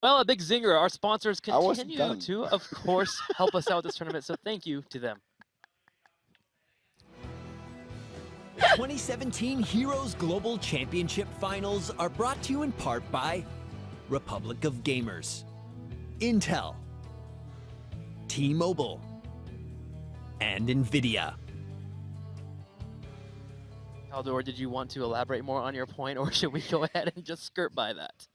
Well, a big zinger. Our sponsors wasn't continue done. to, of course, help us out with this tournament, so thank you to them. The 2017 Heroes Global Championship Finals are brought to you in part by Republic of Gamers, Intel, T-Mobile, and NVIDIA. Haldor, did you want to elaborate more on your point, or should we go ahead and just skirt by that?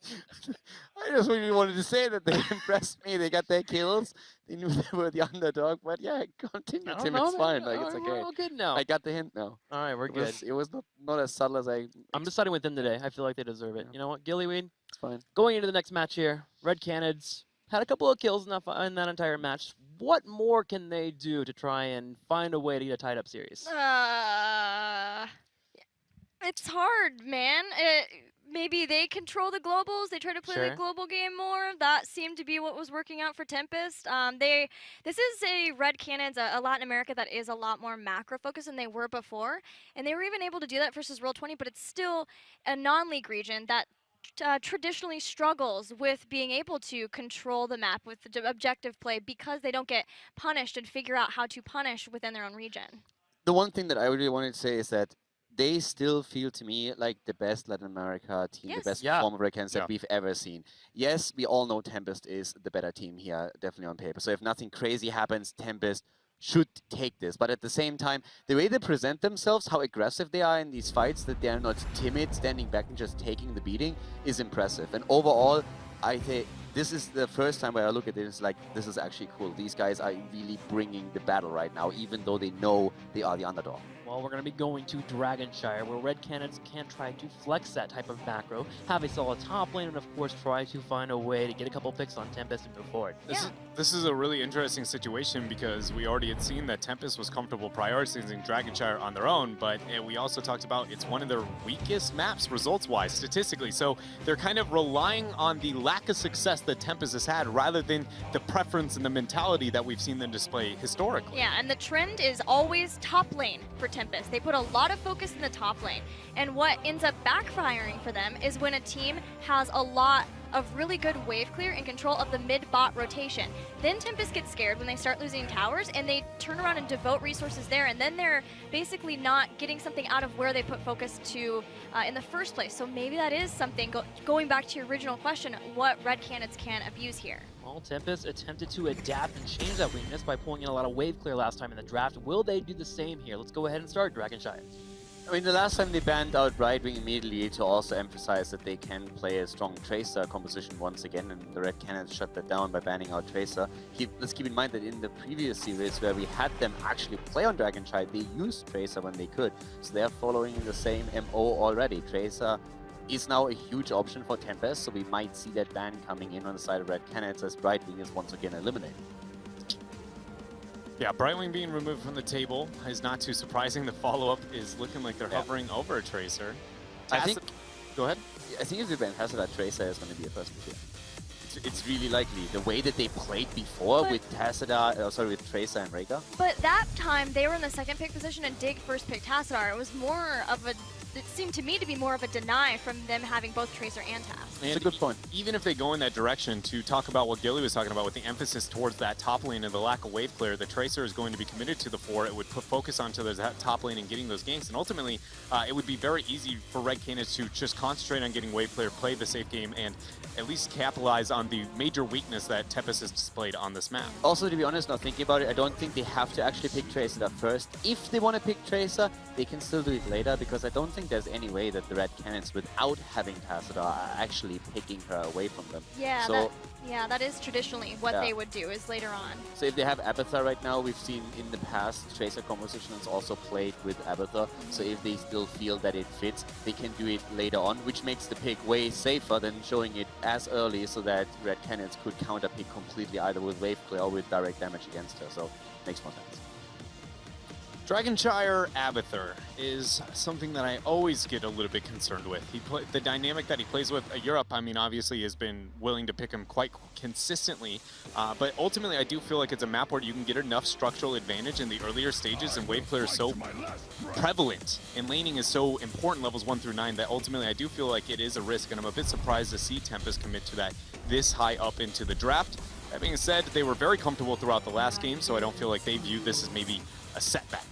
I just really wanted to say that they impressed me. They got their kills. They knew they were the underdog, but yeah, continue, Tim. It's fine. Like, it's okay. We're all good now. I got the hint now. All right, we're good. It was not as subtle as I. I'm deciding with them today. I feel like they deserve it. Yeah. You know what, Gillyweed? It's fine. Going into the next match here, Red Canids had a couple of kills in that entire match. What more can they do to try and find a way to get a tied-up series? It's hard, man. Maybe they control the globals. They try to play the global game more. That seemed to be what was working out for Tempest. This is a Red Canids, a Latin America that is a lot more macro focused than they were before, and they were even able to do that versus Roll 20. But it's still a non-league region that traditionally struggles with being able to control the map with the objective play because they don't get punished and figure out how to punish within their own region. The one thing that I really wanted to say is that they still feel to me like the best Latin America team, the best form of Red Canids that we've ever seen. Yes, we all know Tempest is the better team here, definitely on paper. So if nothing crazy happens, Tempest should take this. But at the same time, the way they present themselves, how aggressive they are in these fights, that they are not timid, standing back and just taking the beating, is impressive. And overall, I think this is the first time where I look at it, it's like, this is actually cool. These guys are really bringing the battle right now, even though they know they are the underdog. Well, we're going to be going to Dragonshire, where Red Canids can try to flex that type of macro, have a solid top lane, and of course try to find a way to get a couple picks on Tempest and move forward. This is a really interesting situation because we already had seen that Tempest was comfortable prioritizing Dragonshire on their own, but we also talked about it's one of their weakest maps results-wise, statistically. So they're kind of relying on the lack of success that Tempest has had rather than the preference and the mentality that we've seen them display historically. Yeah, and the trend is always top lane for Tempest. They put a lot of focus in the top lane, and what ends up backfiring for them is when a team has a lot of really good wave clear and control of the mid-bot rotation. Then Tempest gets scared when they start losing towers, and they turn around and devote resources there, and then they're basically not getting something out of where they put focus to in the first place. So maybe that is something, going back to your original question, what Red Canids can abuse here. Well, Tempest attempted to adapt and change that weakness by pulling in a lot of wave clear last time in the draft. Will they do the same here? Let's go ahead and start Dragonshire. I mean, the last time they banned out Right Wing immediately to also emphasize that they can play a strong Tracer composition once again, and the Red Canids shut that down by banning out Tracer. Let's keep in mind that in the previous series where we had them actually play on Dragonshire, they used Tracer when they could. So they're following the same MO already. Tracer is now a huge option for Tempest, so we might see that ban coming in on the side of Red Canids as Brightwing is once again eliminated. Yeah, Brightwing being removed from the table is not too surprising. The follow-up is looking like they're hovering over a Tracer. I think... Go ahead. I think if they ban Tacita, Tracer is going to be a first pick. It's really likely. The way that they played before with Tacita, with Tracer and Rhaegar. But that time, they were in the second pick position and Dig first picked Tassadar. It was more of a... It seemed to me to be more of a deny from them having both Tracer and Tass. That's a good point. Even if they go in that direction, to talk about what Gilly was talking about with the emphasis towards that top lane and the lack of wave clear, the Tracer is going to be committed to the 4. It would put focus onto that top lane and getting those ganks. And ultimately, it would be very easy for Red Canids to just concentrate on getting wave clear, play the safe game, and at least capitalize on the major weakness that Tempest has displayed on this map. Also, to be honest, now thinking about it, I don't think they have to actually pick Tracer first. If they want to pick Tracer, they can still do it later, because I don't think there's any way that the Red Canids, without having Tacita, are actually picking her away from them. Yeah, so, that is traditionally what they would do, is later on. So if they have Abathur right now, we've seen in the past Tracer compositions also played with Abathur. So if they still feel that it fits, they can do it later on, which makes the pick way safer than showing it as early, so that Red Canids could counter pick completely either with wave clear or with direct damage against her. So it makes more sense. Dragonshire Abathur is something that I always get a little bit concerned with. The dynamic that he plays with Europe, I mean, obviously has been willing to pick him quite consistently, but ultimately I do feel like it's a map where you can get enough structural advantage in the earlier stages, and wave clear is so prevalent and laning is so important levels 1 through 9 that ultimately I do feel like it is a risk, and I'm a bit surprised to see Tempest commit to that this high up into the draft. That being said, they were very comfortable throughout the last game, so I don't feel like they viewed this as maybe a setback.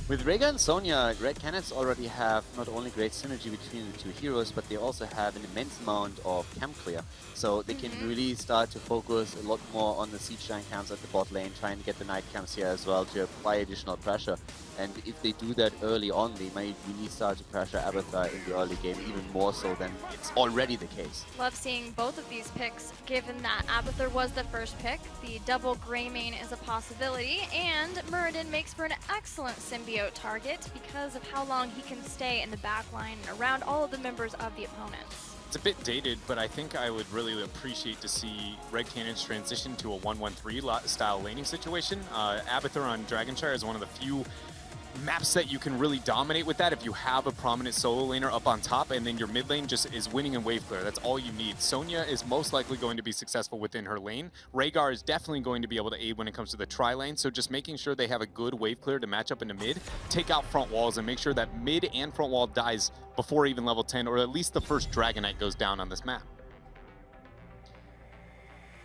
With Rega and Sonya, Red Canids already have not only great synergy between the two heroes, but they also have an immense amount of camp clear. So they can really start to focus a lot more on the siege line camps at the bot lane, trying to get the night camps here as well to apply additional pressure. And if they do that early on, they might really start to pressure Abathur in the early game, even more so than it's already the case. Love seeing both of these picks, given that Abathur was the first pick. The double gray main is a possibility, and Muradin makes for an excellent symbiote target because of how long he can stay in the backline around all of the members of the opponents. It's a bit dated, but I think I would really appreciate to see Red Canids transition to a 1-1-3 style laning situation. Abathur on Dragonshire is one of the few maps that you can really dominate with that if you have a prominent solo laner up on top, and then your mid lane just is winning in wave clear. That's all you need. Sonya is most likely going to be successful within her lane. Rhaegar is definitely going to be able to aid when it comes to the tri lane, so just making sure they have a good wave clear to match up into mid, take out front walls, and make sure that mid and front wall dies before even level 10, or at least the first Dragon Knight goes down on this map.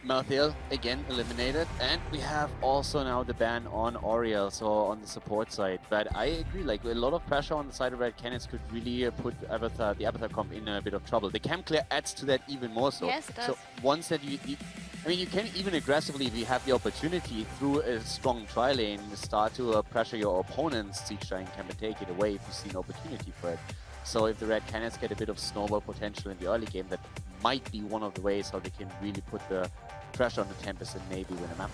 Malthael again eliminated, and we have also now the ban on Oriel, so on the support side. But I agree, like a lot of pressure on the side of Red Canids could really put the Abathur comp in a bit of trouble. The camp clear adds to that even more so. Yes, it does. So once that I mean, you can even aggressively, if you have the opportunity through a strong tri lane, start to pressure your opponent's siege line camp and take it away if you see an opportunity for it. So if the Red Canids get a bit of snowball potential in the early game, that might be one of the ways how they can really put the pressure on the Tempest and maybe win a map.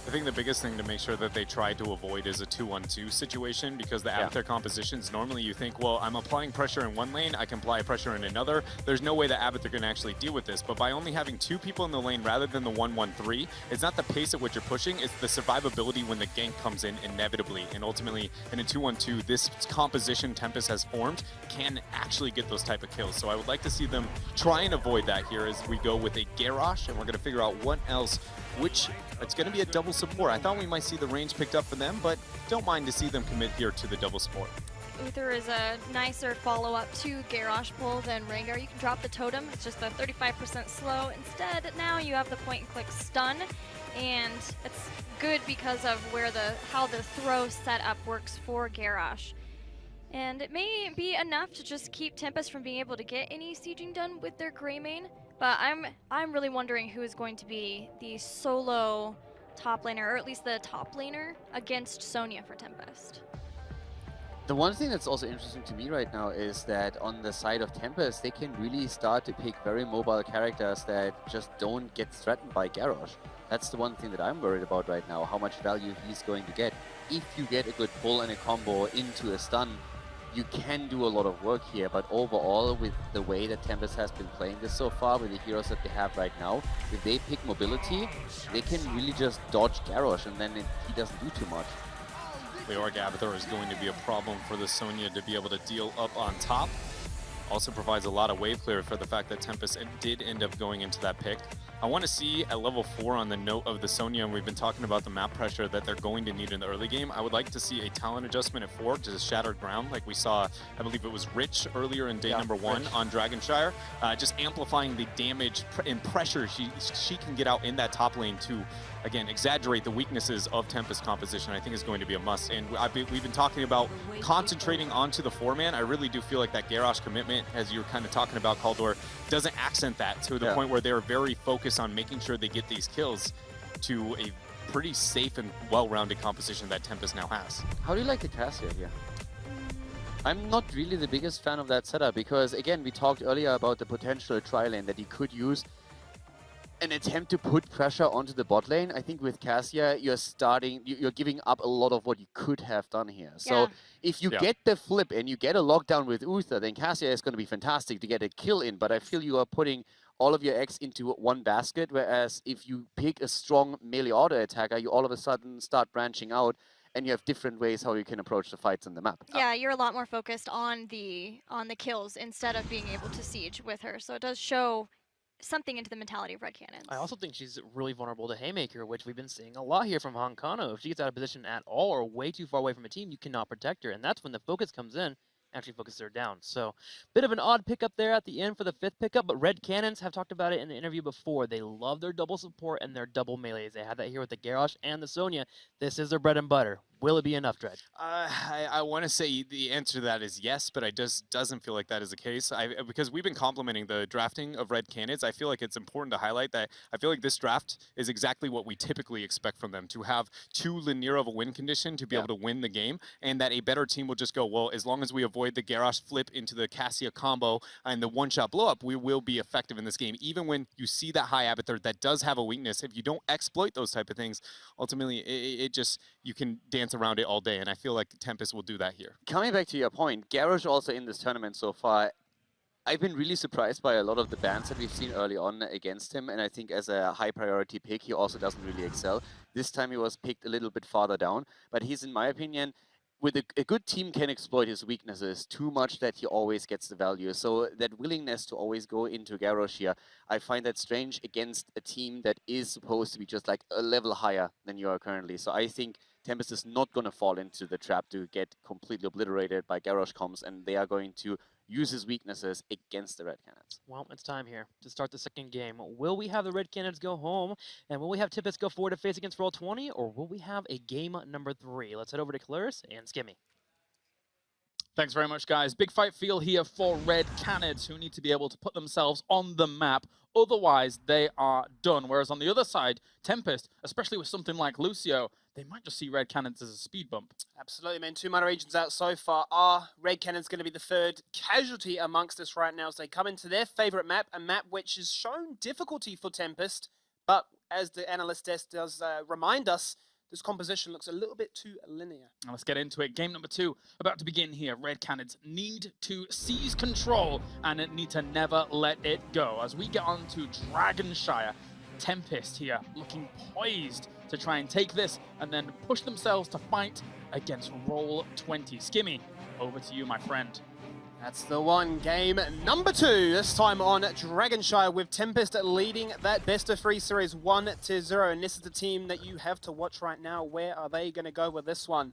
I think the biggest thing to make sure that they try to avoid is a 2-1-2 situation, because the Abathur compositions, normally you think, well, I'm applying pressure in one lane, I can apply pressure in another. There's no way that Abathur can actually deal with this, but by only having two people in the lane rather than the 1-1-3, it's not the pace at which you're pushing, it's the survivability when the gank comes in inevitably. And ultimately, in a 2-1-2, this composition Tempest has formed can actually get those type of kills. So I would like to see them try and avoid that here as we go with a Garrosh, and we're going to figure out what else, which it's going to be a double support. I thought we might see the range picked up for them, but don't mind to see them commit here to the double support. Uther is a nicer follow-up to Garrosh pull than Rhaegar. You can drop the totem, it's just a 35% slow. Instead, now you have the point-and-click stun, and it's good because of how the throw setup works for Garrosh. And it may be enough to just keep Tempest from being able to get any sieging done with their gray main, but I'm really wondering who is going to be the solo top laner, or at least the top laner against Sonya for Tempest. The one thing that's also interesting to me right now is that on the side of Tempest, they can really start to pick very mobile characters that just don't get threatened by Garrosh. That's the one thing that I'm worried about right now, how much value he's going to get. If you get a good pull and a combo into a stun, you can do a lot of work here, but overall, with the way that Tempest has been playing this so far, with the heroes that they have right now, if they pick mobility, they can really just dodge Garrosh, and then he doesn't do too much. Leoric Abathur is going to be a problem for the Sonya to be able to deal up on top. Also provides a lot of wave clear for the fact that Tempest did end up going into that pick. I want to see at level 4 on the note of the Sonya, and we've been talking about the map pressure that they're going to need in the early game. I would like to see a talent adjustment at 4 to Shattered Ground, like we saw, I believe it was Rich earlier in day number 1 on Dragonshire. Just amplifying the damage and pressure she can get out in that top lane to, again, exaggerate the weaknesses of Tempest composition. I think is going to be a must. And we've been talking about concentrating onto the 4-man. I really do feel like that Garrosh commitment, as you were kind of talking about, Kaldor, doesn't accent that to the point where they're very focused on making sure they get these kills to a pretty safe and well-rounded composition that Tempest now has. How do you like the Cassia here? I'm not really the biggest fan of that setup because, again, we talked earlier about the potential tri-lane that he could use. An attempt to put pressure onto the bot lane. I think with Cassia, you're giving up a lot of what you could have done here. So if you get the flip and you get a lockdown with Uther, then Cassia is going to be fantastic to get a kill in. But I feel you are putting all of your eggs into one basket, whereas if you pick a strong melee auto attacker, you all of a sudden start branching out and you have different ways how you can approach the fights on the map. Yeah, you're a lot more focused on the kills instead of being able to siege with her. So it does show something into the mentality of Red Canids. I also think she's really vulnerable to Haymaker, which we've been seeing a lot here from Honkono. If she gets out of position at all or way too far away from a team, you cannot protect her, and that's when the focus comes in. Actually focuses her down. So bit of an odd pickup there at the end for the 5th pickup, but Red Canids have talked about it in the interview before. They love their double support and their double melees. They had that here with the Garrosh and the Sonya. This is their bread and butter. Will it be enough, Dredge? I want to say the answer to that is yes, but I just doesn't feel like that is the case. Because we've been complimenting the drafting of Red Canids, I feel like it's important to highlight that I feel like this draft is exactly what we typically expect from them, to have too linear of a win condition to be able to win the game, and that a better team will just go, well, as long as we avoid the Garrosh flip into the Cassia combo and the one-shot blow-up, we will be effective in this game. Even when you see that high Abathur that does have a weakness, if you don't exploit those type of things, ultimately it just, you can dance around it all day, and I feel like Tempest will do that here. Coming back to your point, Garrosh also in this tournament so far, I've been really surprised by a lot of the bans that we've seen early on against him, and I think as a high priority pick, he also doesn't really excel. This time he was picked a little bit farther down, but he's, in my opinion, with a good team can exploit his weaknesses too much that he always gets the value. So that willingness to always go into Garrosh here, I find that strange against a team that is supposed to be just like a level higher than you are currently. So I think Tempest is not going to fall into the trap to get completely obliterated by Garrosh comms, and they are going to use his weaknesses against the Red Canids. Well, it's time here to start the second game. Will we have the Red Canids go home, and will we have Tempest go forward to face against Roll20, or will we have a game number 3? Let's head over to Claris and Skimmy. Thanks very much, guys. Big fight feel here for Red Canids, who need to be able to put themselves on the map. Otherwise, they are done. Whereas on the other side, Tempest, especially with something like Lucio, they might just see Red Canids as a speed bump. Absolutely, man. 2 mana regions out so far. Are Red Canids going to be the third casualty amongst us right now as they come into their favorite map, a map which has shown difficulty for Tempest, but as the analyst desk does remind us, this composition looks a little bit too linear. Now let's get into it. Game number 2 about to begin here. Red Canids need to seize control and need to never let it go. As we get on to Dragonshire, Tempest here looking poised to try and take this and then push themselves to fight against Roll20. Skimmy, over to you, my friend. That's the one. Game number 2, this time on Dragonshire, with Tempest leading that best-of-3 series 1-0. And this is the team that you have to watch right now. Where are they going to go with this one?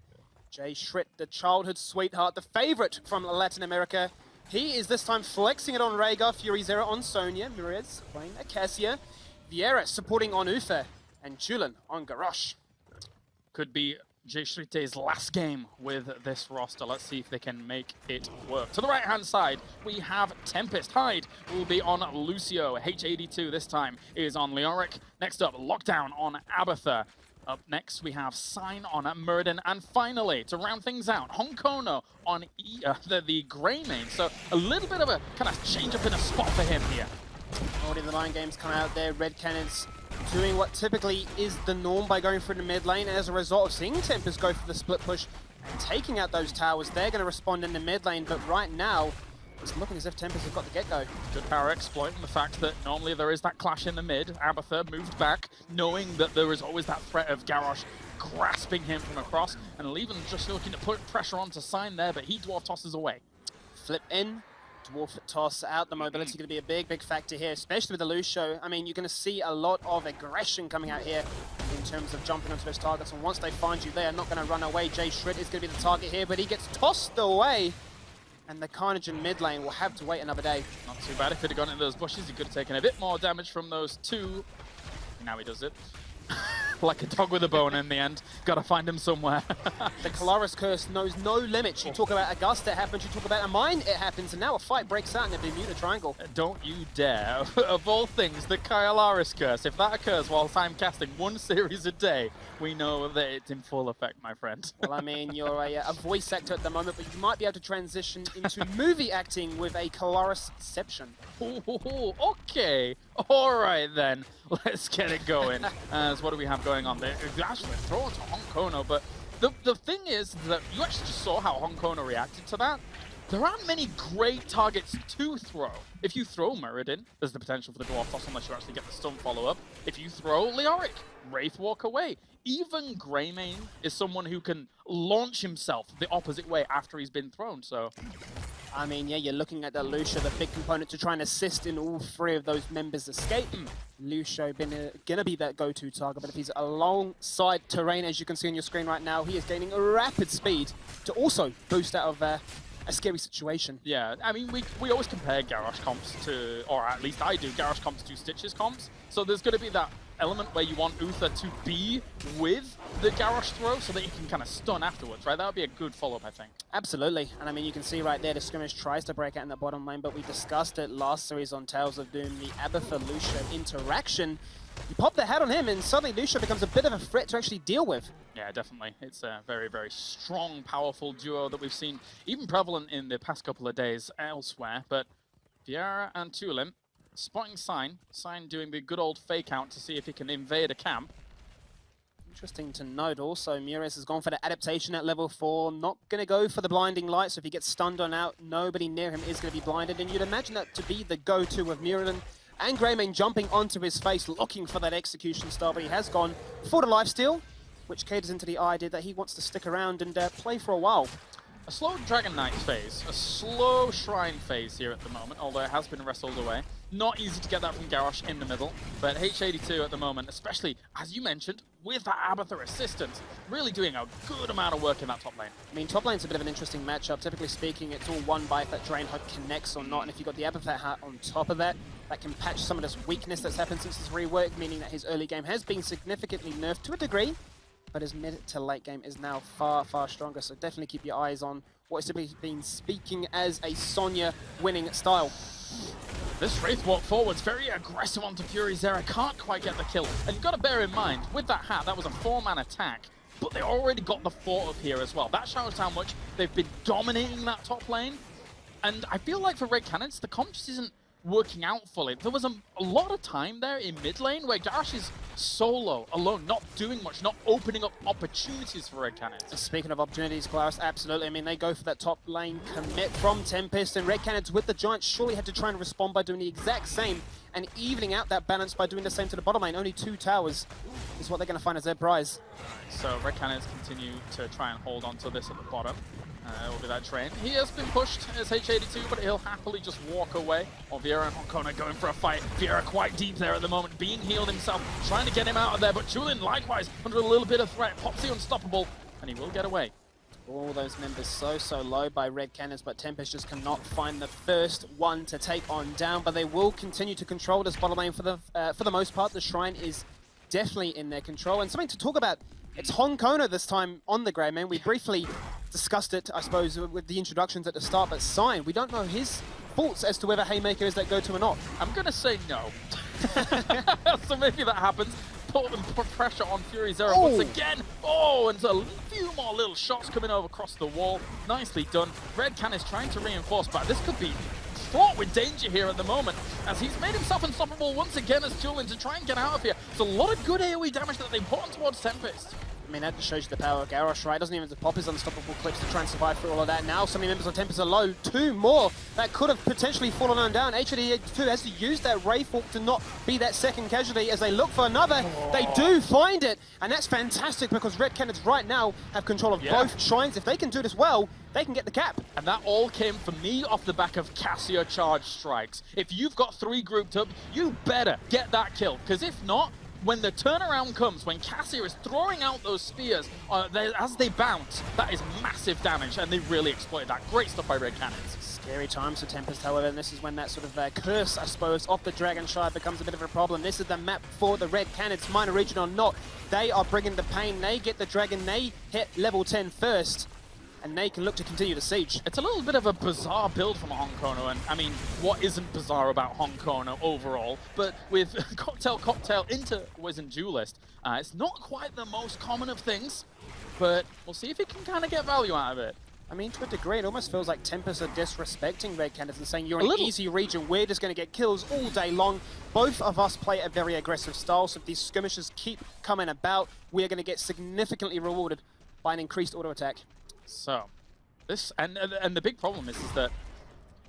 Jay Schritt, the childhood sweetheart, the favorite from Latin America. He is this time flexing it on Rhaegar, Fury Zero on Sonya, Mirez playing Acacia, Vieira supporting on Uther, and Chulin on Garrosh. Could be Jay Schritte's last game with this roster. Let's see if they can make it work. To the right-hand side, we have Tempest. Hyde will be on Lucio. H82 this time is on Leoric. Next up, Lockdown on Abathur. Up next, we have Sign on Murden. And finally, to round things out, Honkono on the Grey main. So a little bit of a kind of change up in a spot for him here. Already the mind games come out there. Red Canids doing what typically is the norm by going through the mid lane. And as a result of seeing Tempest go for the split push and taking out those towers, they're going to respond in the mid lane. But right now, it's looking as if Tempest have got the get-go. Good power exploit, and the fact that normally there is that clash in the mid. Abathur moved back, knowing that there is always that threat of Garrosh grasping him from across, and Leven just looking to put pressure onto Sign there, but he dwarf tosses away. Flip in, dwarf toss out. The mobility going to be a big, big factor here, especially with the Lucio. I mean, you're going to see a lot of aggression coming out here in terms of jumping onto those targets, and once they find you, they are not going to run away. Jay Schritt is going to be the target here, but he gets tossed away. And the Carnage in mid lane will have to wait another day. Not too bad. If he'd have gone into those bushes, he could have taken a bit more damage from those two. Now he does it. Like a dog with a bone in the end. Gotta find him somewhere. The Kalaris curse knows no limits. You talk about a gust, it happens. You talk about a mine, it happens. And now a fight breaks out in the Bermuda Triangle. Don't you dare. Of all things, the Kalaris curse. If that occurs whilst I'm casting one series a day, we know that it's in full effect, my friend. Well, I mean, you're a voice actor at the moment, but you might be able to transition into movie acting with a Kalarisception. Ooh, okay. All right, then. Let's get it going. As what do we have going on there? Actually, throw it to Honkono, but the thing is that you actually just saw how Honkono reacted to that. there aren't many great targets to throw. If you throw Muradin, there's the potential for the Dwarf Toss unless you actually get the stun follow-up. If you throw Leoric, Wraith walk away. Even Greymane is someone who can launch himself the opposite way after he's been thrown, so... I mean, yeah, you're looking at that Lucio, the big component to try and assist in all three of those members' escape. Lucio gonna be that go-to target, but if he's alongside terrain, as you can see on your screen right now, he is gaining a rapid speed to also boost out of a scary situation. Yeah, I mean, we always compare Garrosh comps to, or at least I do, Garrosh comps to Stitches comps. So there's going to be that element where you want Uther to be with the Garrosh throw so that you can kind of stun afterwards, right? That would be a good follow-up, I think. Absolutely. And I mean, you can see right there, the skirmish tries to break out in the bottom lane, but we discussed it last series on Tales of Doom, the Abathur-Lucio interaction. You pop the hat on him, and suddenly Lucio becomes a bit of a threat to actually deal with. Yeah, definitely. It's a very, very strong, powerful duo that we've seen even prevalent in the past couple of days elsewhere. But Viera and Tulim spotting Sign. Sign doing the good old fake out to see if he can invade a camp. Interesting to note also, Mures has gone for the adaptation at level 4, not going to go for the blinding light, so if he gets stunned on out, nobody near him is going to be blinded, and you'd imagine that to be the go-to of Muradin. And Greymane jumping onto his face, looking for that execution star, but he has gone for the lifesteal, which caters into the idea that he wants to stick around and play for a while. A slow Dragon Knight phase, a slow Shrine phase here at the moment, although it has been wrestled away. Not easy to get that from Garrosh in the middle, but H82 at the moment, especially, as you mentioned, with that Abathur assistance, really doing a good amount of work in that top lane. I mean, top lane's a bit of an interesting matchup. Typically speaking, it's all won by if that Drain Hood connects or not, and if you've got the Abathur hat on top of that, that can patch some of this weakness that's happened since his rework, meaning that his early game has been significantly nerfed to a degree, but his mid to late game is now far, far stronger, so definitely keep your eyes on what is typically been speaking as a Sonya winning style. This Wraith walk forwards, very aggressive onto Fury Zera, can't quite get the kill. And you've got to bear in mind, with that hat, that was a 4-man attack, but they already got the 4 up here as well. That shows how much they've been dominating that top lane. And I feel like for Red Canids, the comp just isn't working out fully. There was a lot of time there in mid lane where Garrosh is solo, alone, not doing much, not opening up opportunities for Red Canids. Speaking of opportunities, Klaus, absolutely. I mean, they go for that top lane commit from Tempest, and Red Canids with the Giants surely had to try and respond by doing the exact same and evening out that balance by doing the same to the bottom lane. Only 2 towers is what they're going to find as their prize. So Red Canids continue to try and hold on to this at the bottom. It will be that train. He has been pushed as H82, but he'll happily just walk away. Or Viera and Honkona going for a fight. Viera quite deep there at the moment, being healed himself, trying to get him out of there. But Chulin, likewise, under a little bit of threat. Pops the unstoppable, and he will get away. All those members so low by Red Canids, but Tempest just cannot find the first one to take on down. But they will continue to control this bottom lane for the most part. The Shrine is definitely in their control. And something to talk about, it's Honkona this time on the Greymane. We briefly discussed it, I suppose, with the introductions at the start, but Sign, we don't know his thoughts as to whether Haymaker is that go-to or not. I'm going to say no. So maybe that happens. Put pressure on Fury Zera once again. Oh, and a few more little shots coming over across the wall. Nicely done. Red Can is trying to reinforce, but this could be fraught with danger here at the moment, as he's made himself unstoppable once again as Julian to try and get out of here. It's a lot of good AoE damage that they put on towards Tempest. I mean, that just shows you the power of Garrosh, right? Doesn't even have to pop his unstoppable clips to try and survive through all of that. Now, so many members on Tempest are low. 2 more that could have potentially fallen on down. HGC2 has to use that Wraith Walk to not be that second casualty as they look for another. They do find it, and that's fantastic because Red Canids right now have control of both shrines. If they can do this well, they can get the cap. And that all came for me off the back of Cassia charge strikes. If you've got 3 grouped up, you better get that kill, because if not, when the turnaround comes, when Cassia is throwing out those spears as they bounce, that is massive damage, and they really exploited that. Great stuff by Red Canids. Scary times for Tempest, however, and this is when that sort of curse, I suppose, of the Dragonshire becomes a bit of a problem. This is the map for the Red Canids, minor region or not. They are bringing the pain. They get the dragon. They hit level 10 first, and they can look to continue the siege. It's a little bit of a bizarre build from Honkono, and I mean, what isn't bizarre about Honkono overall? But with Cocktail into Wizened Duelist, it's not quite the most common of things, but we'll see if he can kind of get value out of it. I mean, to a degree, it almost feels like Tempest are disrespecting Red Canids and saying, you're an easy region, we're just going to get kills all day long. Both of us play a very aggressive style, so if these skirmishes keep coming about, we are going to get significantly rewarded by an increased auto attack. So, This and the big problem is that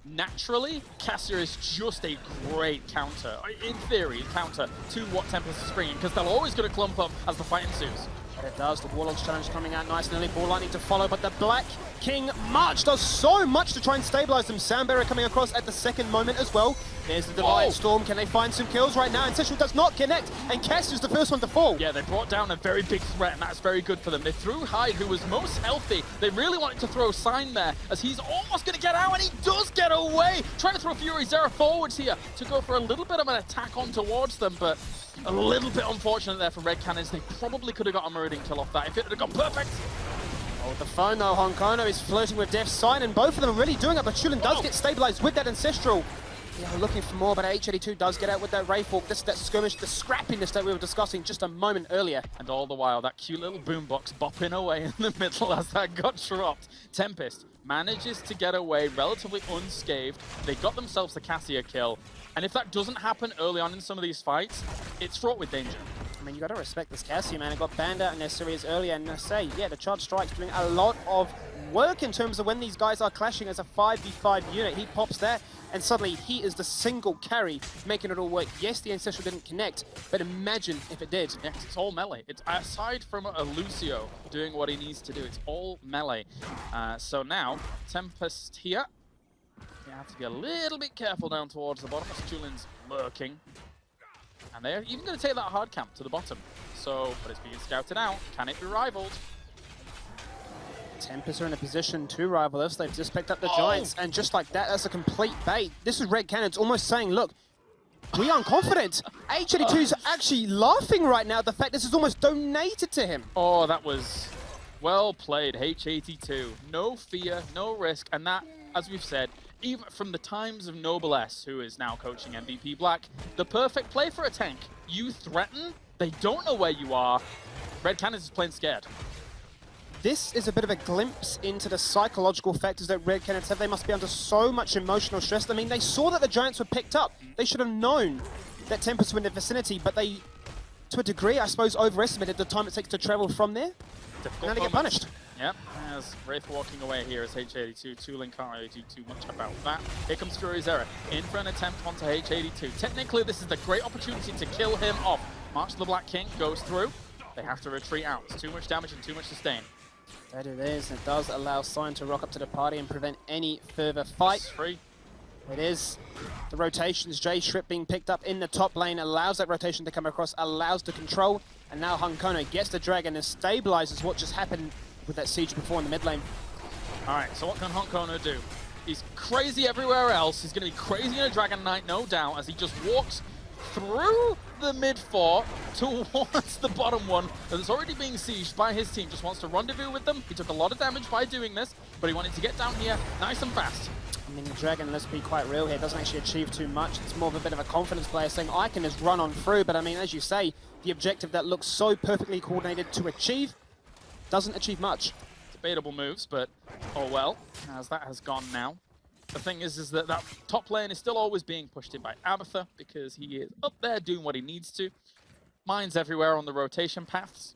naturally, Cassia is just a great counter, in theory, counter to what Tempest is bringing, because they're always going to clump up as the fight ensues. But it does. The Warlord's challenge coming out nice and early. Ball lightning to follow, but the Black King March does so much to try and stabilize them. Soundbearer coming across at the second moment as well. There's the Divide Storm. Can they find some kills right now? Ancestral does not connect, and Cassia's the first one to fall. Yeah, they brought down a very big threat, and that's very good for them. They threw Hyde, who was most healthy. They really wanted to throw Sign there, as he's almost going to get out, and he does get away. Trying to throw Fury Zera forwards here to go for a little bit of an attack on towards them, but a little bit unfortunate there for Red Canids. They probably could have got a Meridian kill off that if it had gone perfect. Oh, the phone though, Honkono is flirting with Death's Sign, and both of them are really doing it, but Chulin does get stabilized with that Ancestral. Yeah, we're looking for more, but H82 does get out with that Wraithwalk. This is that skirmish, the scrappiness that we were discussing just a moment earlier. And all the while, that cute little boombox bopping away in the middle as that got dropped. Tempest manages to get away relatively unscathed. They got themselves the Cassia kill. And if that doesn't happen early on in some of these fights, it's fraught with danger. I mean, you got to respect this Cassia, man. It got banned out in their series earlier, and I say, yeah, the Charge Strike's doing a lot of work in terms of when these guys are clashing as a 5v5 unit. He pops that, and suddenly he is the single carry, making it all work. Yes, the Ancestral didn't connect, but imagine if it did. Yes, it's all melee. It's aside from a Lucio doing what he needs to do, it's all melee. So now, Tempest here. You have to be a little bit careful down towards the bottom as Chulin's lurking. And they're even going to take that hard camp to the bottom. So, but it's being scouted out. Can it be rivaled? Tempest are in a position to rival us. They've just picked up the Giants, and just like that, that's a complete bait. This is Red Canids almost saying, look, we aren't confident. H82's actually laughing right now at the fact this is almost donated to him. Oh, that was well played, H82. No fear, no risk, and that, as we've said, even from the times of Noblesse, who is now coaching MVP Black, the perfect play for a tank. You threaten, they don't know where you are. Red Canids is playing scared. This is a bit of a glimpse into the psychological factors that Red Canids have. They must be under so much emotional stress. I mean, they saw that the Giants were picked up. They should have known that Tempest were in the vicinity, but they, to a degree, I suppose, overestimated the time it takes to travel from there. Now they get punished. Yep, as Wraith walking away here as H82. Tulin can't really do too much about that. Here comes Fury Zera in for an attempt onto H82. Technically, this is a great opportunity to kill him off. March of the Black King goes through. They have to retreat out. It's too much damage and too much sustain. That it is. It does allow Sign to rock up to the party and prevent any further fight. It's free. It is. The rotations, J Shrip being picked up in the top lane, allows that rotation to come across, allows the control, and now Honkono gets the Dragon and stabilizes what just happened with that siege before in the mid lane. Alright, so what can Honkono do? He's crazy everywhere else. He's going to be crazy in a Dragon Knight, no doubt, as he just walks through the mid fort towards the bottom one that's already being sieged by his team. Just wants to rendezvous with them. He took a lot of damage by doing this, but he wanted to get down here nice and fast. I mean, the Dragon, let's be quite real here, doesn't actually achieve too much. It's more of a bit of a confidence player saying, I can just run on through. But I mean, as you say, the objective that looks so perfectly coordinated to achieve doesn't achieve much. Debatable moves, but oh well, as that has gone now. The thing is that that top lane is still always being pushed in by Abatha because he is up there doing what he needs to. Mines everywhere on the rotation paths.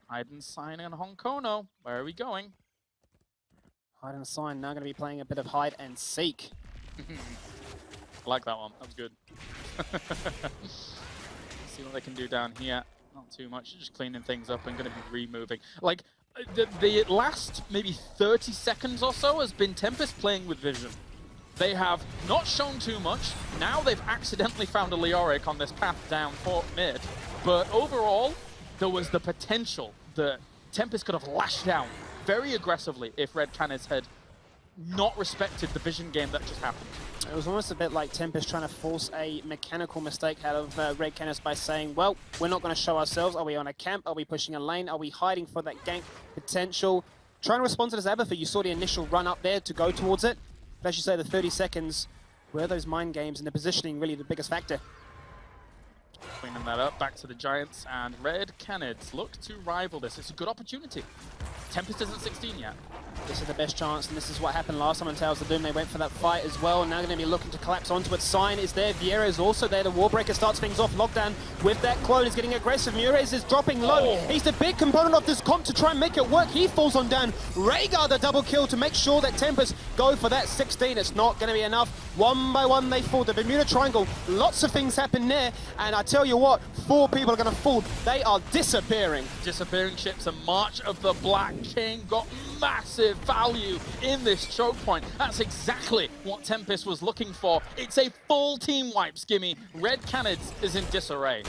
Hyde and Sign and Honkono. Where are we going? Hide and Sign now going to be playing a bit of hide and seek. I like that one. That was good. See what they can do down here. Not too much. Just cleaning things up and going to be removing. Like, the last maybe 30 seconds or so has been Tempest playing with vision. They have not shown too much. Now they've accidentally found a Leoric on this path down Fort Mid. But overall, there was the potential that Tempest could have lashed out very aggressively if Red Canids had not respected the vision game that just happened. It was almost a bit like Tempest trying to force a mechanical mistake out of Red Canids by saying, well, we're not going to show ourselves. Are we on a camp? Are we pushing a lane? Are we hiding for that gank potential? Trying to respond to this Abatha, you saw the initial run up there to go towards it. But as you say, the 30 seconds, were those mind games and the positioning really the biggest factor? Cleaning that up, back to the Giants, and Red Canids look to rival this. It's a good opportunity. Tempest isn't 16 yet. This is the best chance, and this is what happened last time on Tales of Doom. They went for that fight as well, and now going to be looking to collapse onto it. Sign is there, Vieira is also there. The Warbreaker starts things off. Lockdown with that clone is getting aggressive. Mures is dropping low. He's the big component of this comp to try and make it work. He falls on down. Rhaegar the double kill to make sure that Tempest go for that 16. It's not going to be enough. One by one they fall. The Bermuda Triangle, lots of things happen there, and I tell you what, 4 people are going to fall. They are disappearing. Disappearing ships, and March of the Black King got massive value in this choke point. That's exactly what Tempest was looking for. It's a full team wipe, Skimmy. Red Canids is in disarray.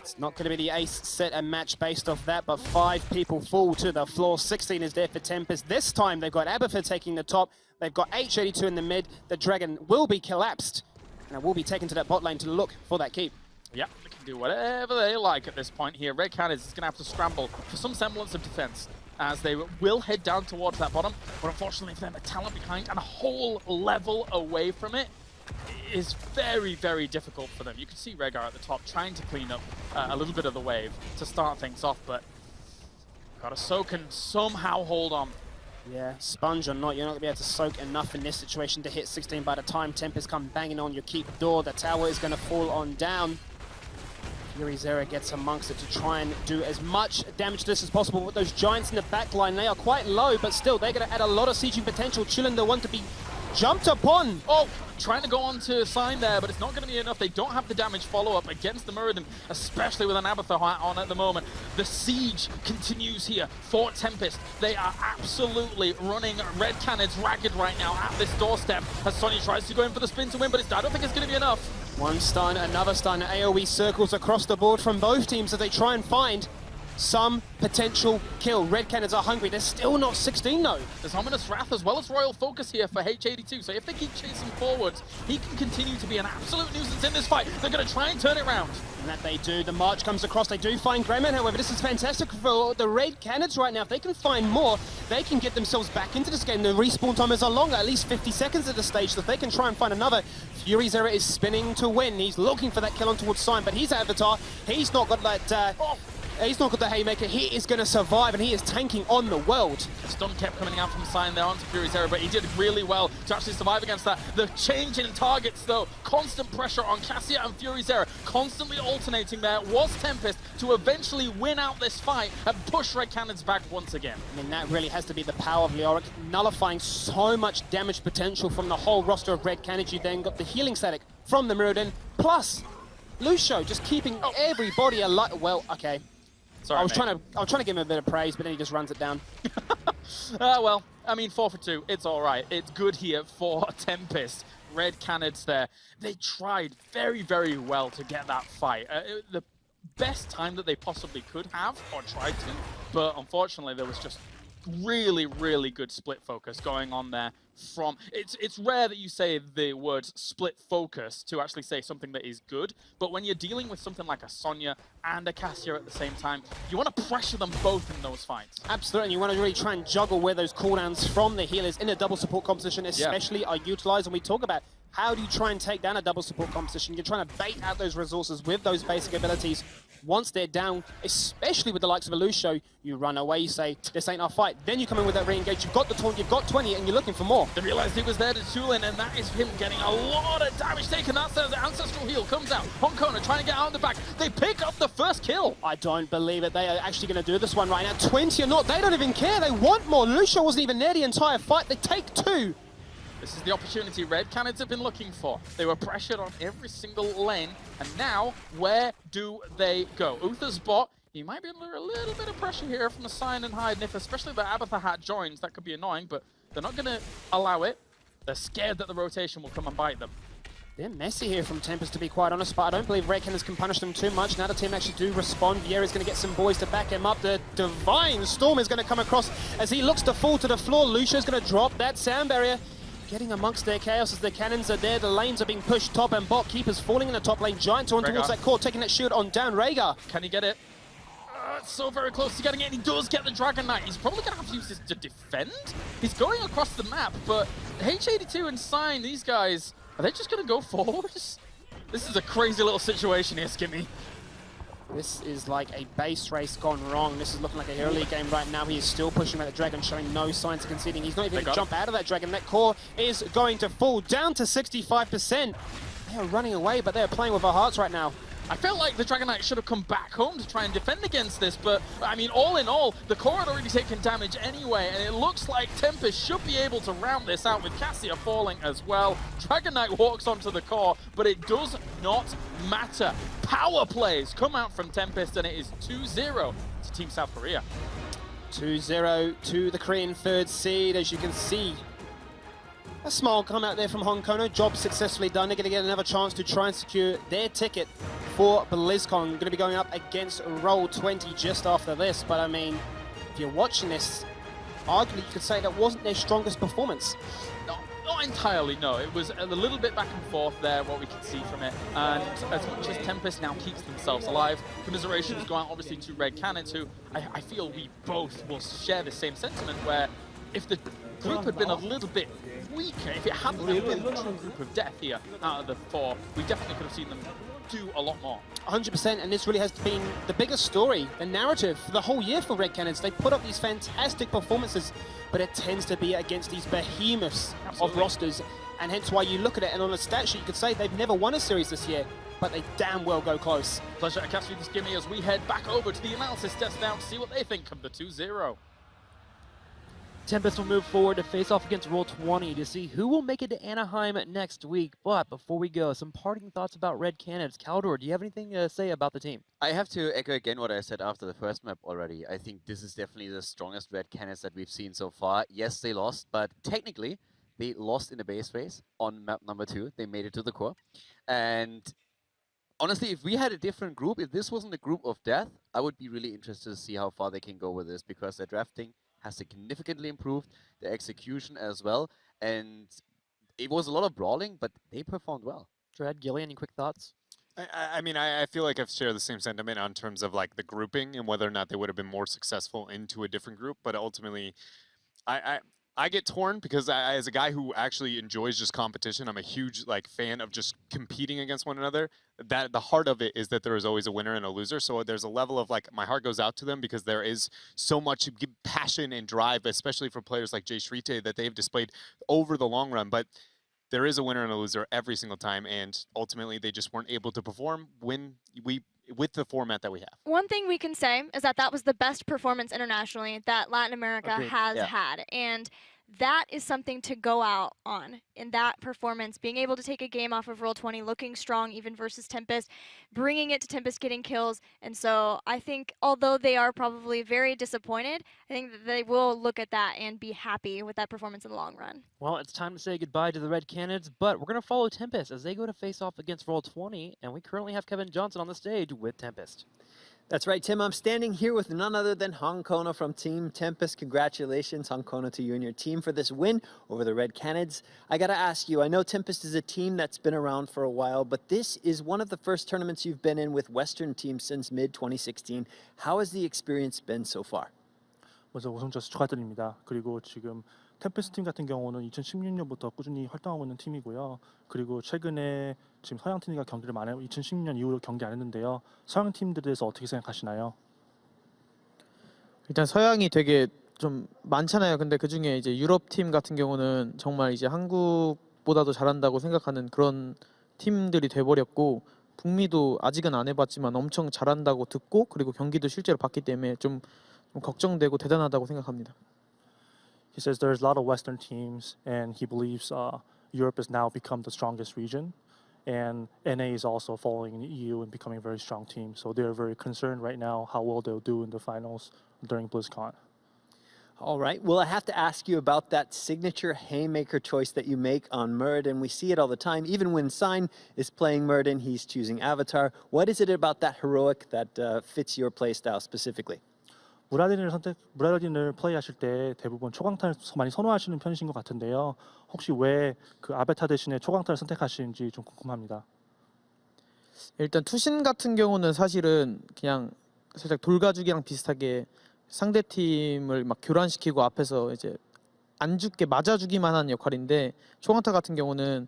It's not going to be the ace set and match based off that, but 5 people fall to the floor. 16 is there for Tempest. This time they've got Abathur taking the top. They've got HGC in the mid. The Dragon will be collapsed, and it will be taken to that bot lane to look for that keep. Yeah, they can do whatever they like at this point here. Red Canids is going to have to scramble for some semblance of defense, as they will head down towards that bottom, but unfortunately for them, a talent behind and a whole level away from it is very, very difficult for them. You can see Rhaegar at the top trying to clean up a little bit of the wave to start things off, but gotta soak and somehow hold on. Yeah, sponge or not, you're not going to be able to soak enough in this situation to hit 16 by the time Tempest come banging on your keep door. The tower is going to fall on down. Furyzera gets amongst it to try and do as much damage to this as possible with those giants in the back line. They are quite low, but still, they're going to add a lot of sieging potential. Chillin, the one to be jumped upon. Oh, trying to go on to Sign there, but it's not going to be enough. They don't have the damage follow-up against the Muradin, especially with an Abathur on at the moment. The siege continues here for Tempest. They are absolutely running Red Canids ragged right now at this doorstep as Sonya tries to go in for the spin to win, but I don't think it's going to be enough. One stun, another stun. AoE circles across the board from both teams as they try and find some potential kill. Red Canids are hungry. They're still not 16 though. There's Ominous Wrath as well as Royal Focus here for H82. So if they keep chasing forwards, he can continue to be an absolute nuisance in this fight. They're going to try and turn it around. And that they do. The march comes across. They do find Greyman. However, this is fantastic for the Red Canids right now. If they can find more, they can get themselves back into this game. The respawn time is a longer, at least 50 seconds at this stage. So if they can try and find another, Furyzera is spinning to win. He's looking for that kill on towards Sign, but his Avatar, he's not got that... He's not got the Haymaker. He is going to survive, and he is tanking on the world. The stun kept coming out from Sign there onto Furyzera, but he did really well to actually survive against that. The change in targets, though, constant pressure on Cassia and Furyzera, constantly alternating there, was Tempest to eventually win out this fight and push Red Canids back once again. I mean, that really has to be the power of Leoric, nullifying so much damage potential from the whole roster of Red Canids. You then got the healing static from the Muradin, plus Lucio just keeping everybody alive. Well, okay. Sorry, I was trying to give him a bit of praise, but then he just runs it down. Well, I mean, 4 for 2, it's all right. It's good here for Tempest. Red Canids there. They tried very, very well to get that fight. The best time that they possibly could have, or tried to, but unfortunately there was just really, really good split focus going on there. It's rare that you say the words split focus to actually say something that is good, but when you're dealing with something like a Sonya and a Cassia at the same time, you want to pressure them both in those fights. Absolutely, and you want to really try and juggle where those cooldowns from the healers in a double support composition especially are utilized. And we talk about how do you try and take down a double support composition. You're trying to bait out those resources with those basic abilities. Once they're down, especially with the likes of a Lucio, you run away, you say, this ain't our fight. Then you come in with that re-engage, you've got the taunt, you've got 20, and you're looking for more. They realized he was there to Tulin, and that is him getting a lot of damage taken. That's the Ancestral Heal comes out. Honkona trying to get out in the back. They pick up the first kill. I don't believe it. They are actually going to do this one right now. 20 or not, they don't even care. They want more. Lucio wasn't even there the entire fight. They take 2. This is the opportunity Red Canids have been looking for. They were pressured on every single lane, and now, where do they go? Uther's bot, he might be under a little bit of pressure here from the Sign and Hide, and if especially the Abathur hat joins, that could be annoying, but they're not going to allow it. They're scared that the rotation will come and bite them. They're messy here from Tempest, to be quite honest, but I don't believe Red Canids can punish them too much. Now the team actually do respond. Vieira's going to get some boys to back him up. The Divine Storm is going to come across as he looks to fall to the floor. Lucio's going to drop that sound barrier. Getting amongst their chaos as the cannons are there. The lanes are being pushed top and bot. Keepers falling in the top lane. Giants on towards that core, taking that shield on down. Rhaegar. Can he get it? It's so very close to getting it. And he does get the Dragon Knight. He's probably going to have to use this to defend. He's going across the map, but H82 and Sign, these guys, are they just going to go forwards? This is a crazy little situation here, Skimmy. This is like a base race gone wrong. This is looking like a Hero League game right now. He is still pushing at the Dragon, showing no signs of conceding. He's not even going to jump out of that Dragon. That core is going to fall down to 65%. They are running away, but they're playing with our hearts right now. I felt like the Dragon Knight should have come back home to try and defend against this, but I mean, all in all, the core had already taken damage anyway, and it looks like Tempest should be able to round this out with Cassia falling as well. Dragon Knight walks onto the core, but it does not matter. Power plays come out from Tempest, and it is 2-0 to Team South Korea. 2-0 to the Korean third seed, as you can see. A smile come out there from Hong Kong. Job successfully done. They're going to get another chance to try and secure their ticket for BlizzCon. Going to be going up against Roll20 just after this. But I mean, if you're watching this, arguably you could say that wasn't their strongest performance. Not entirely, no. It was a little bit back and forth there, what we can see from it. And as much as Tempest now keeps themselves alive, commiserations go out obviously to Red Canids, who I feel we both will share the same sentiment, where if the group had been a little bit weaker, if it hadn't been a true group of death here out of the four, we definitely could have seen them do a lot more. 100%, and this really has been the biggest story, the narrative for the whole year for Red Canids. They put up these fantastic performances, but it tends to be against these behemoths of rosters, and hence why you look at it, and on a stat sheet you could say they've never won a series this year, but they damn well go close. Pleasure to catch you this gimme as we head back over to the analysis desk now to see what they think of the 2-0. Tempest will move forward to face off against Roll20 to see who will make it to Anaheim next week. But before we go, some parting thoughts about Red Canids. Caldor, do you have anything to say about the team? I have to echo again what I said after the first map already. I think this is definitely the strongest Red Canids that we've seen so far. Yes, they lost, but technically they lost in the base phase on map number 2. They made it to the core. And honestly, if we had a different group, if this wasn't a group of death, I would be really interested to see how far they can go with this, because their drafting has significantly improved, the execution as well, and it was a lot of brawling, but they performed well. Dread, Gilly, any quick thoughts? I mean, I feel like I've shared the same sentiment on terms of like the grouping and whether or not they would have been more successful into a different group, but ultimately, I get torn because as a guy who actually enjoys just competition, I'm a huge fan of just competing against one another. That the heart of it is that there is always a winner and a loser. So there's a level of my heart goes out to them because there is so much passion and drive, especially for players like Jay Shrite, that they've displayed over the long run. But there is a winner and a loser every single time, and ultimately they just weren't able to perform with the format that we have. One thing we can say is that was the best performance internationally that Latin America has had, and that is something to go out on in that performance, being able to take a game off of Roll20, looking strong even versus Tempest, bringing it to Tempest, getting kills. And so I think although they are probably very disappointed, I think that they will look at that and be happy with that performance in the long run. Well, it's time to say goodbye to the Red Canids, but we're going to follow Tempest as they go to face off against Roll20, and we currently have Kevin Johnson on the stage with Tempest. That's right, Tim. I'm standing here with none other than Hong Kong from Team Tempest. Congratulations, Hong Kong, to you and your team for this win over the Red Canids. I got to ask you, I know Tempest is a team that's been around for a while, but this is one of the first tournaments you've been in with Western teams since mid-2016. How has the experience been so far? 먼저 우승자 축하드립니다. 그리고 지금 템페스트 팀 같은 경우는 2016년부터 꾸준히 활동하고 있는 팀이고요. 그리고 최근에 지금 서양 팀과 경기를 많이 2016년 이후로 경기 안 했는데요. 서양 팀들에 대해서 어떻게 생각하시나요? 일단 서양이 되게 좀 많잖아요. 근데 그 중에 이제 유럽 팀 같은 경우는 정말 이제 한국보다도 잘한다고 생각하는 그런 팀들이 돼버렸고, 북미도 아직은 안 해봤지만 엄청 잘한다고 듣고, 그리고 경기도 실제로 봤기 때문에 좀 걱정되고 대단하다고 생각합니다. He says there's a lot of Western teams, and he believes Europe has now become the strongest region, and NA is also following the EU and becoming a very strong team. So they're very concerned right now how well they'll do in the finals during BlizzCon. All right. Well, I have to ask you about that signature Haymaker choice that you make on Muradin. We see it all the time. Even when Sign is playing Muradin, he's choosing Avatar. What is it about that heroic that fits your playstyle specifically? 무라딘을 플레이하실 때 대부분 초강타를 많이 선호하시는 편이신 것 같은데요. 혹시 왜 그 아베타 대신에 초강타를 선택하시는지 좀 궁금합니다. 일단 투신 같은 경우는 사실은 그냥 살짝 돌가죽이랑 비슷하게 상대 팀을 막 교란시키고 앞에서 이제 안 죽게 맞아주기만 하는 역할인데, 초강타 같은 경우는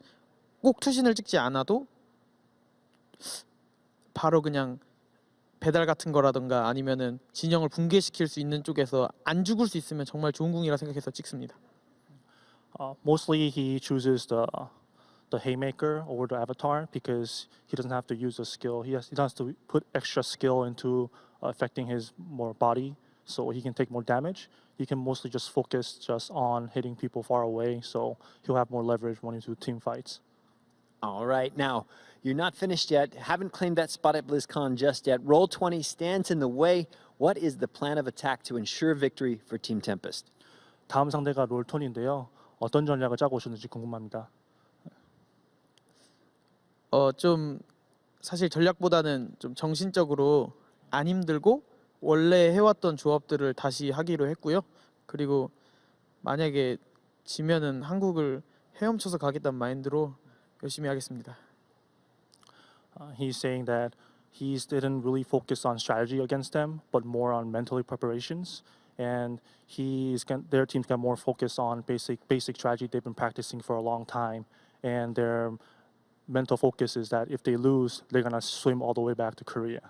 꼭 투신을 찍지 않아도 바로 그냥 배달 같은 거라든가 아니면은 진영을 붕괴시킬 수 있는 쪽에서 안 죽을 수 있으면 정말 좋은 궁이라 생각해서 찍습니다. Mostly he chooses the haymaker over the avatar because he doesn't have to use the skill. He doesn't have to put extra skill into affecting his more body, so he can take more damage. He can mostly just focus just on hitting people far away, so he'll have more leverage when into team fights. All right, now you're not finished yet. Haven't claimed that spot at BlizzCon just yet. Roll20 stands in the way. What is the plan of attack to ensure victory for Team Tempest? 다음 상대가 롤톤인데요. 어떤 전략을 짜고 오셨는지 궁금합니다. 좀 사실 전략보다는 좀 정신적으로 안 힘들고 원래 해왔던 조합들을 다시 하기로 했고요. 그리고 만약에 지면은 한국을 헤엄쳐서 가겠다는 마인드로 열심히 하겠습니다. He's saying that he didn't really focus on strategy against them, but more on mentally preparations. And their team's got more focus on basic strategy they've been practicing for a long time. And their mental focus is that if they lose, they're gonna swim all the way back to Korea.